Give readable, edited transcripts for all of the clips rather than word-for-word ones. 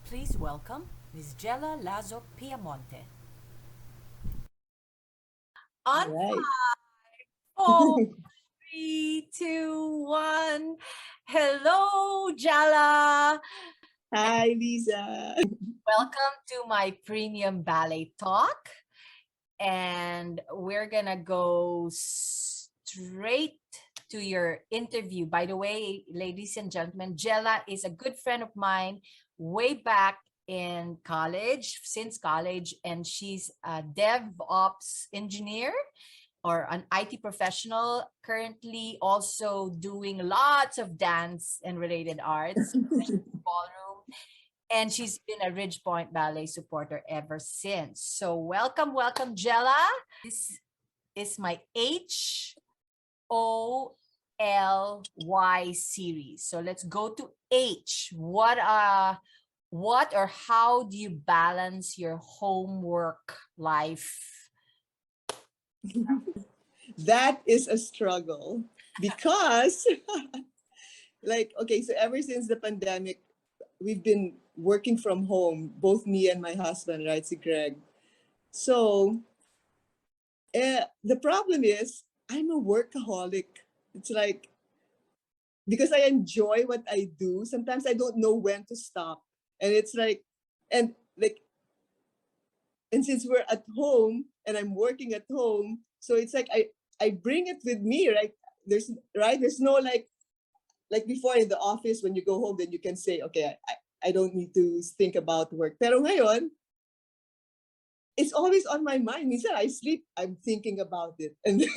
Please welcome Ms. Gela Lazo Piamonte. On All right. 4, 3, 2, 1. Hello, Jala. Hi, Lisa. Welcome to my premium ballet talk. And we're gonna go straight to your interview. By the way, ladies and gentlemen, Jela is a good friend of mine way back in college, since college, and she's a DevOps engineer or an IT professional, currently also doing lots of dance and related arts, ballroom, and she's been a Ridgepointe Ballet supporter ever since. So welcome, Jela. This is my H.O.L.Y series. So let's go to H. What or how do you balance your homework life? That is a struggle because, okay, so ever since the pandemic, we've been working from home, both me and my husband, right, si Greg. So the problem is I'm a workaholic. It's like, because I enjoy what I do, sometimes I don't know when to stop. And it's like, and like, and since we're at home and I'm working at home, so it's like I bring it with me, right? There's no like before in the office when you go home, then you can say, okay, I don't need to think about work. Pero ngayon, it's always on my mind. Minsan I sleep, I'm thinking about it. And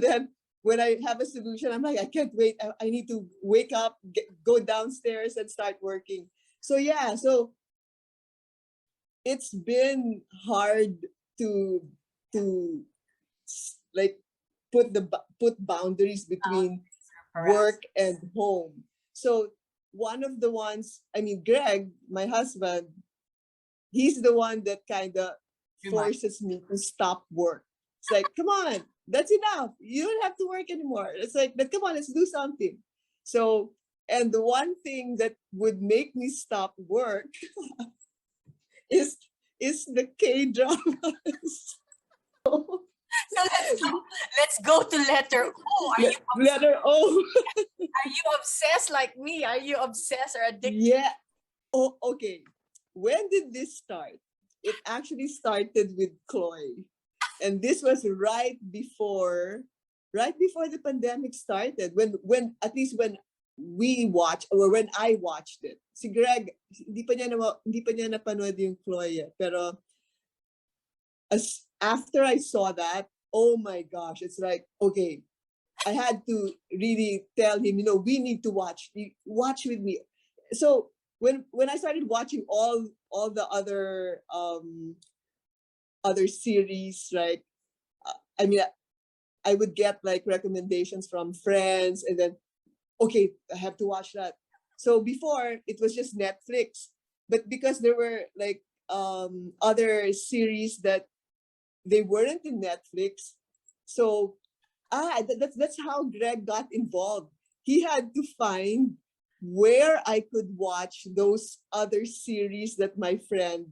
then when I have a solution, I'm like, I can't wait. I need to wake up, go downstairs and start working. So yeah, so it's been hard to like put boundaries between work and home. So one of the ones, I mean, Greg, my husband, he's the one that kind of forces me to stop work. It's like, come on, that's enough. You don't have to work anymore. It's like, but come on, let's do something. So, and the one thing that would make me stop work is the K-dramas. So let's go to letter O. Letter O. Are you obsessed like me? Are you obsessed or addicted? Yeah. Oh, okay. When did this start? It actually started with Chloe. And this was right before the pandemic started. When at least when we watched or when I watched it. Si Greg, hindi pa niya napanood yung Chloe. Pero after I saw that, oh my gosh, it's like, okay, I had to really tell him, we need to watch with me. So when I started watching all the other series, right? I mean, I would get like recommendations from friends, and then, okay, I have to watch that. So before it was just Netflix, but because there were like other series that they weren't in Netflix, so that's how Greg got involved. He had to find where I could watch those other series that my friend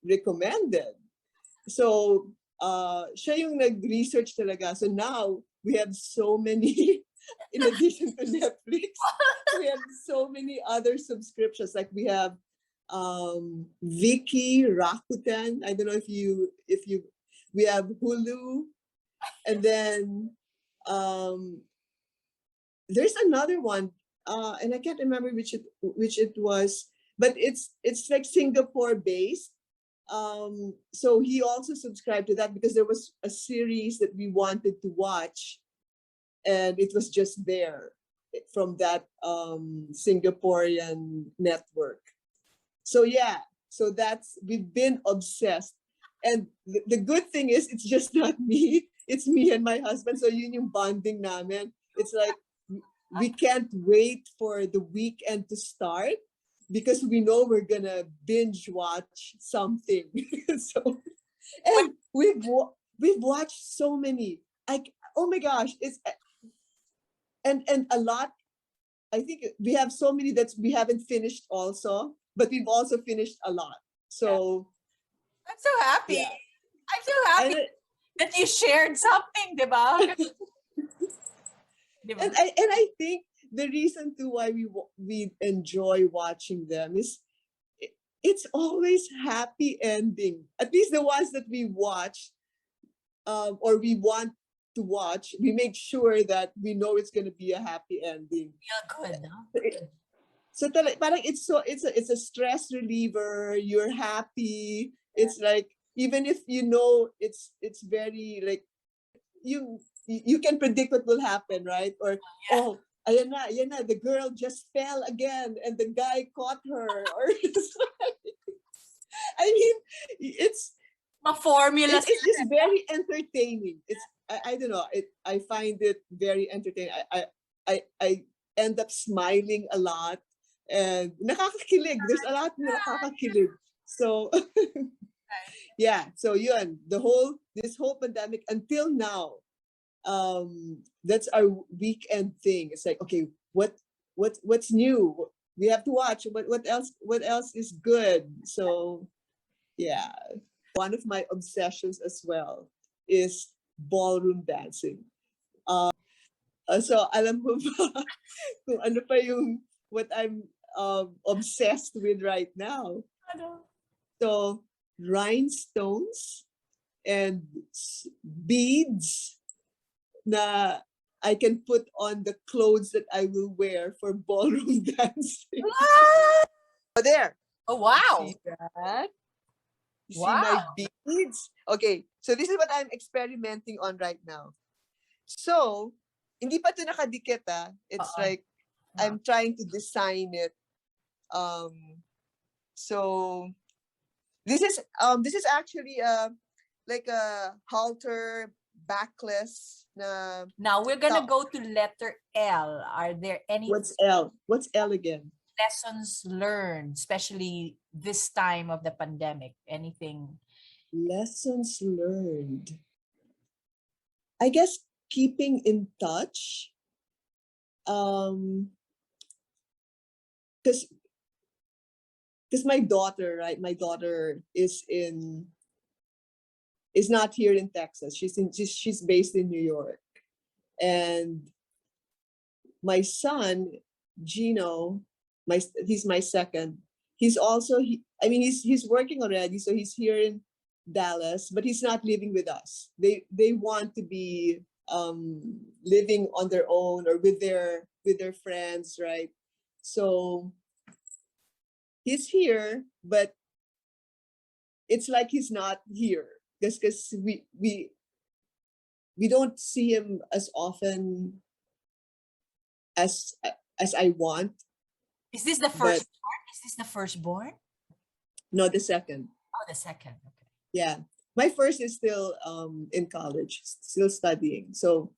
recommended. So siya yung nag-research talaga. So now we have so many, in addition to Netflix, we have so many other subscriptions. Like we have Viki, Rakuten. I don't know if you we have Hulu, and then there's another one, and I can't remember which it was, but it's like Singapore based. So he also subscribed to that because there was a series that we wanted to watch, and it was just there from that Singaporean network. So yeah, so we've been obsessed. And the good thing is it's just not me, it's me and my husband. So yun yung bonding namin. It's like we can't wait for the weekend to start because we know we're gonna binge watch something. So, and we've watched so many. Oh my gosh, it's and a lot. I think we have so many that we haven't finished also. but we've also finished a lot. So I'm so happy. yeah. I'm so happy that you shared something, diba? Diba? And I think the reason to why we enjoy watching them is it's always happy ending. At least the ones that we watch, or we want to watch, we make sure that we know it's going to be a happy ending. Feel good, no? So parang it's a stress reliever. You're happy. It's like, even if you know it's very like you can predict what will happen, right? Or oh, ayan na, the girl just fell again and the guy caught her. Or I mean, it's Formula. it's just very entertaining. I don't know. I find it very entertaining. I end up smiling a lot and nakakakilig. There's a lot na nakakakilig. So yeah. So yun, this whole pandemic until now, that's our weekend thing. It's like, okay, what's new? We have to watch. What else is good? So yeah. One of my obsessions as well is ballroom dancing. So alam mo ba kung ano pa yung what I'm obsessed with right now? So rhinestones and beads na I can put on the clothes that I will wear for ballroom dancing. Oh, there. Oh, wow. See that? You see Wow. my beads? Okay, so this is what I'm experimenting on right now. So, hindi pa ito nakadikit ah. It's like, I'm trying to design it. So, this is actually like a halter backless na. Now we're gonna go to letter L. Are there any What's L? What's L again? lessons learned, especially this time of the pandemic? Anything? Lessons learned. I guess keeping in touch. Because my daughter, right? My daughter is not here in Texas. She's based in New York, and my son, Gino, he's my second. He's also he's working already, so he's here in Dallas, but he's not living with us. They want to be living on their own or with their friends, right? So he's here, but it's like he's not here because we don't see him as often as I want. Is this the firstborn? Is this the firstborn? No, the second. Oh, the second. Okay. Yeah. My first is still in college, still studying. So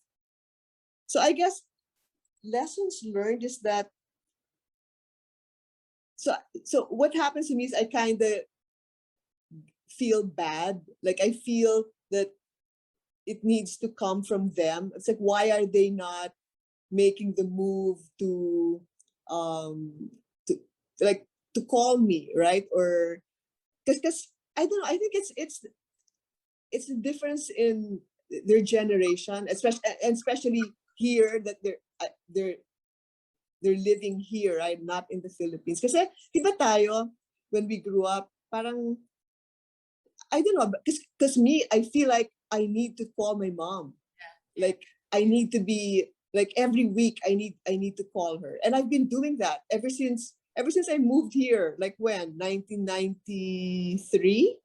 I guess lessons learned is that so what happens to me is I kind of feel bad. Like I feel that it needs to come from them. It's like, why are they not making the move to call me, right? Or because I don't know, I think it's a difference in their generation, especially here that they're living here, right? Not in the Philippines. Kasi diba tayo when we grew up, parang I don't know, because me, I feel like I need to call my mom. Yeah. Like I need to be like every week I need to call her. And I've been doing that ever since I moved here, like when 1993.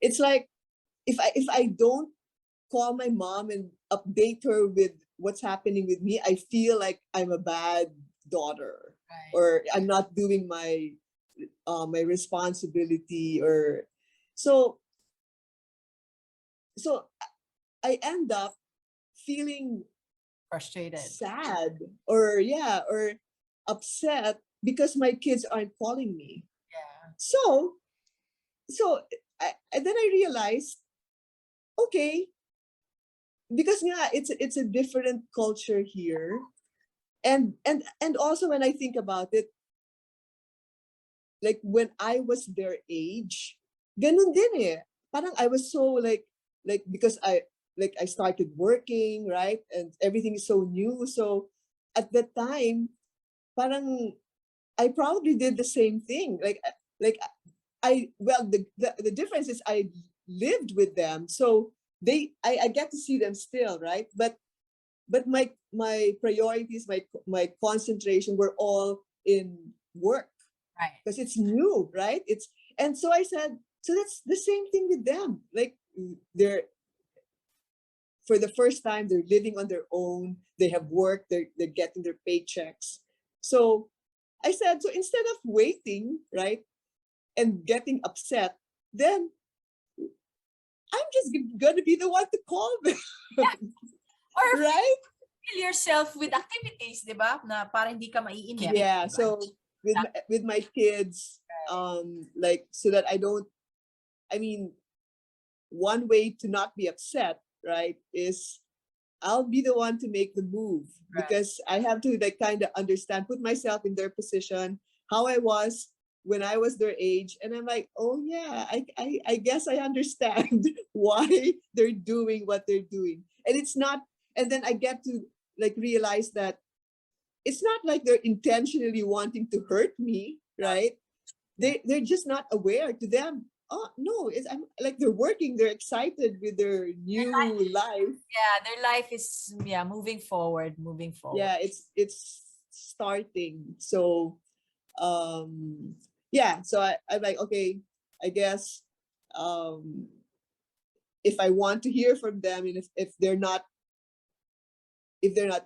It's like if I don't call my mom and update her with what's happening with me, I feel like I'm a bad daughter, right, or I'm not doing my my responsibility, or so I end up feeling frustrated, sad, or upset because my kids aren't calling me. Yeah. So and then I realized, okay, because it's a different culture here, and also when I think about it, like when I was their age, ganun din eh. Parang I was so like because I started working, right? And everything is so new. So at that time, parang I probably did the same thing. Like well, the difference is I lived with them. So I get to see them still, right? But my priorities, my concentration were all in work Right. because it's new, right? And so I said, so that's the same thing with them. Like they're for the first time they're living on their own. They have work. They're getting their paychecks. So I said, so instead of waiting, right, and getting upset, then I'm just gonna be the one to call them, Or right? fill yourself with activities, di ba? Na para hindi ka maiinip. Yeah. Di ba? So with my kids, like so that I don't. I mean, one way to not be upset, right, is I'll be the one to make the move Right. because I have to like kind of understand, put myself in their position, how I was when I was their age, and I'm like, oh yeah, I guess I understand why they're doing what they're doing, and it's not, and then I get to like realize that it's not like they're intentionally wanting to hurt me, right? They're just not aware. To them, oh no, I'm like they're working, they're excited with their new life. Yeah, their life is moving forward. Yeah, it's starting. So yeah, so I'm like, okay, I guess if I want to hear from them, and if they're not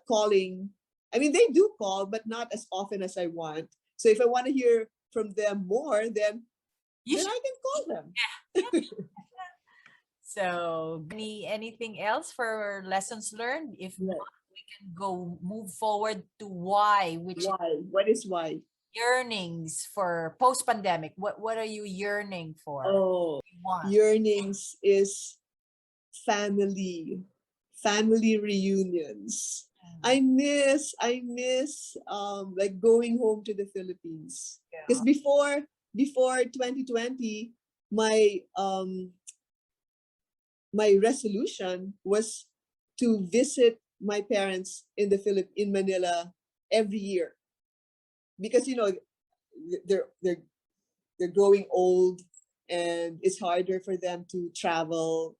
calling, I mean they do call, but not as often as I want. So if I want to hear from them more, then I can call them. So, anything else for lessons learned? If Yeah. not, we can move forward to why, which is Why? What is why? yearnings for post-pandemic. What are you yearning for? Oh, yearnings is family reunions. I miss like going home to the Philippines. Because before 2020, my my resolution was to visit my parents in in Manila every year. Because you know they're growing old and it's harder for them to travel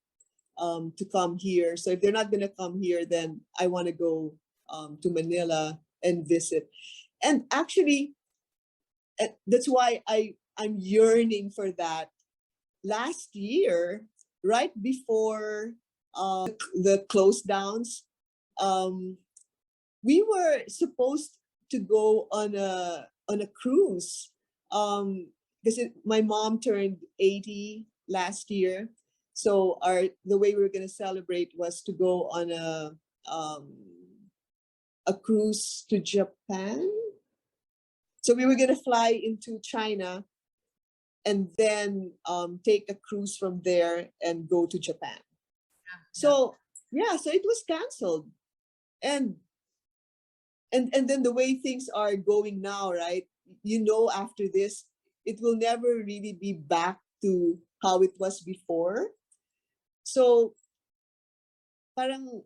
to come here. So if they're not going to come here, then I want to go to Manila and visit. And actually, that's why I'm yearning for that. Last year, right before the close downs, we were supposed to go on a cruise because my mom turned 80 last year. So the way we were going to celebrate was to go on a cruise to Japan. So we were going to fly into China and then take a cruise from there and go to Japan. So yeah, so it was canceled. And then the way things are going now, right? You know, after this, it will never really be back to how it was before. So parang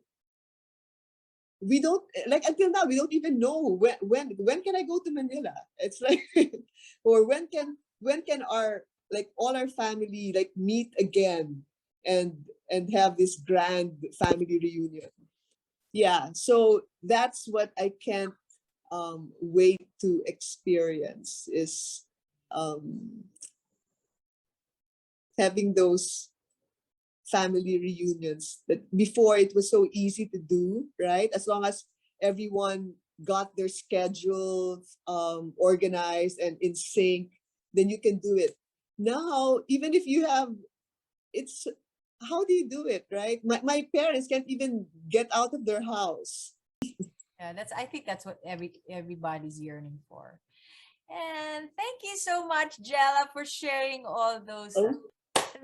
we don't, like, until now we don't even know when can I go to Manila. It's like or when can our like all our family like meet again and have this grand family reunion. Yeah, so that's what I can't wait to experience is having those family reunions. But before it was so easy to do, right? As long as everyone got their schedule organized and in sync, then you can do it. Now, even if you have, it's how do you do it, right? My parents can't even get out of their house. Yeah, I think that's what everybody's yearning for. And thank you so much, Gela, for sharing all those. Oh.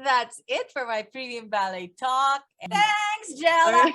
That's it for my premium ballet talk. Thanks, All Gela. right.